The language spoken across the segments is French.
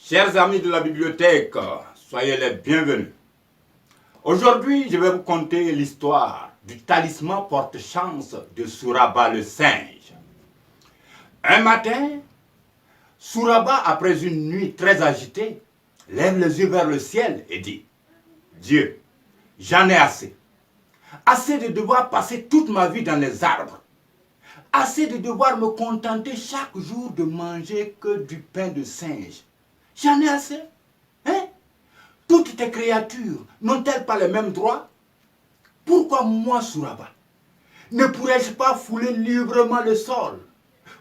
Chers amis de la bibliothèque, soyez les bienvenus. Aujourd'hui, je vais vous conter l'histoire du talisman porte-chance de Souraba le singe. Un matin, Souraba, après une nuit très agitée, lève les yeux vers le ciel et dit « Dieu, j'en ai assez. Assez de devoir passer toute ma vie dans les arbres. Assez de devoir me contenter chaque jour de manger que du pain de singe. J'en ai assez. Hein? Toutes tes créatures n'ont-elles pas les mêmes droits? Pourquoi moi, Souraba, ne pourrais-je pas fouler librement le sol,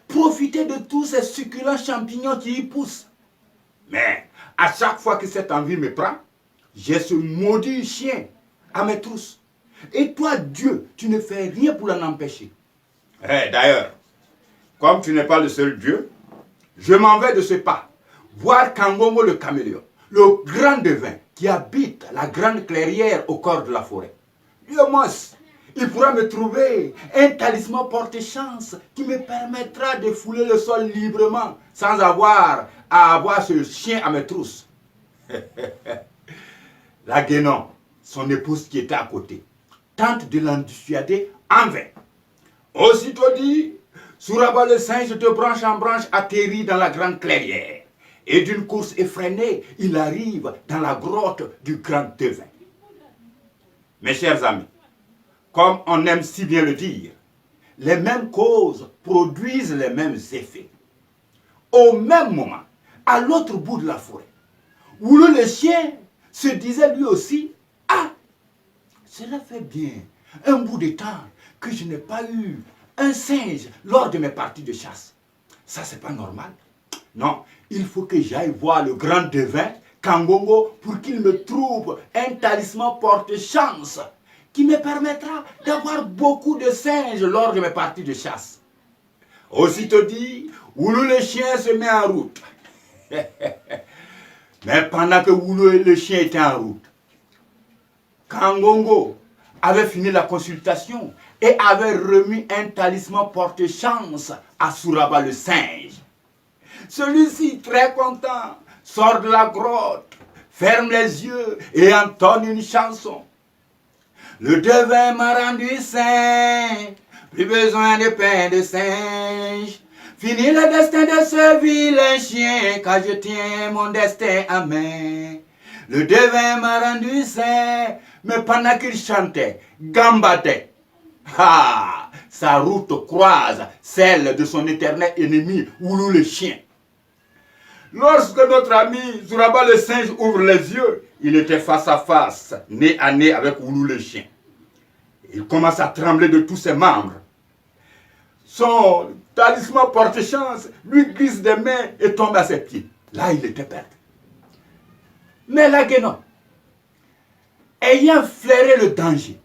profiter de tous ces succulents champignons qui y poussent? Mais à chaque fois que cette envie me prend, j'ai ce maudit chien à mes trousses. Et toi, Dieu, tu ne fais rien pour l'en empêcher. D'ailleurs, comme tu n'es pas le seul Dieu, je m'en vais de ce pas voir Kangongo le caméléon, le grand devin qui habite la grande clairière au cœur de la forêt. Lui au moins, il pourra me trouver un talisman porte-chance qui me permettra de fouler le sol librement sans avoir à avoir ce chien à mes trousses. La Guénon, son épouse qui était à côté, tente de l'en dissuader en vain. Aussitôt dit, Souraba le singe de branche en branche atterrit dans la grande clairière. Et d'une course effrénée, il arrive dans la grotte du grand devin. Mes chers amis, comme on aime si bien le dire, les mêmes causes produisent les mêmes effets. Au même moment, à l'autre bout de la forêt, Woulou le chien se disait lui aussi, « Ah, cela fait bien un bout de temps que je n'ai pas eu un singe lors de mes parties de chasse. Ça, c'est pas normal. Non, il faut que j'aille voir le grand devin, Kangongo, pour qu'il me trouve un talisman porte-chance qui me permettra d'avoir beaucoup de singes lors de mes parties de chasse. » Aussitôt dit, Woulou le chien se met en route. Mais pendant que Woulou le chien était en route, Kangongo avait fini la consultation et avait remis un talisman porte-chance à Souraba le singe. Celui-ci, très content, sort de la grotte, ferme les yeux et entonne une chanson. Le devin m'a rendu saint, plus besoin de pain de singe. Fini le destin de ce vilain chien, car je tiens mon destin à main. Le devin m'a rendu saint, mais pendant qu'il chantait, gambadait. Ah, sa route croise celle de son éternel ennemi, Woulou le chien. Lorsque notre ami Souraba le singe ouvre les yeux, il était face à face, nez à nez avec Woulou le chien. Il commence à trembler de tous ses membres. Son talisman porte-chance lui glisse des mains et tombe à ses pieds. Là, il était perdu. Mais la Guénon, ayant flairé le danger,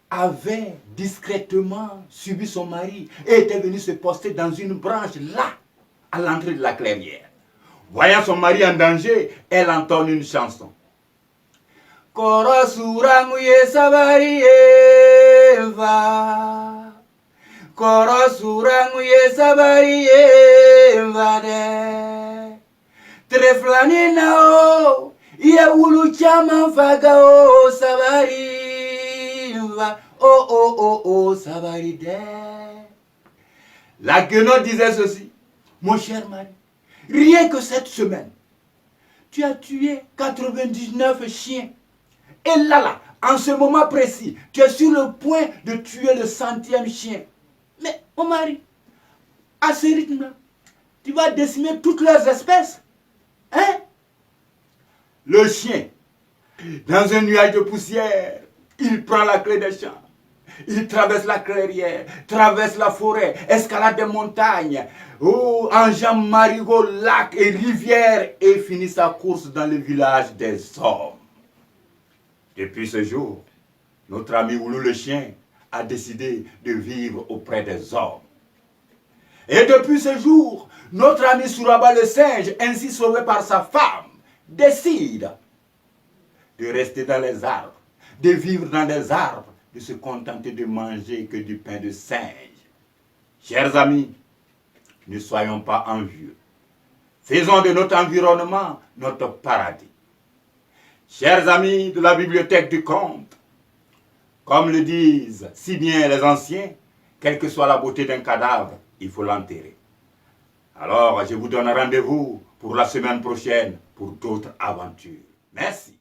avait discrètement suivi son mari et était venu se poster dans une branche là, à l'entrée de la clairière. Voyant son mari en danger, elle entonne une chanson. Koro suranguye sabari eva. Koro suranguye sabari eva de. Treflani nao, ye ulu chama faga o sabari eva. Oh oh oh oh sabari de. La Guénon disait ceci. Mon cher mari, rien que cette semaine, tu as tué 99 chiens. Et là, en ce moment précis, tu es sur le point de tuer le 100e chien. Mais, mon mari, à ce rythme-là, tu vas décimer toutes leurs espèces. Hein? Le chien, dans un nuage de poussière, il prend la clé des champs. Il traverse la clairière, traverse la forêt, escalade des montagnes, enjambe marigots, lacs et rivières et finit sa course dans le village des hommes. Depuis ce jour, notre ami Woulou le chien a décidé de vivre auprès des hommes. Et depuis ce jour, notre ami Souraba le singe, ainsi sauvé par sa femme, décide de rester dans les arbres, de vivre dans les arbres, de se contenter de manger que du pain de singe. Chers amis, ne soyons pas envieux. Faisons de notre environnement notre paradis. Chers amis de la bibliothèque du conte, comme le disent si bien les anciens, quelle que soit la beauté d'un cadavre, il faut l'enterrer. Alors, je vous donne rendez-vous pour la semaine prochaine pour d'autres aventures. Merci.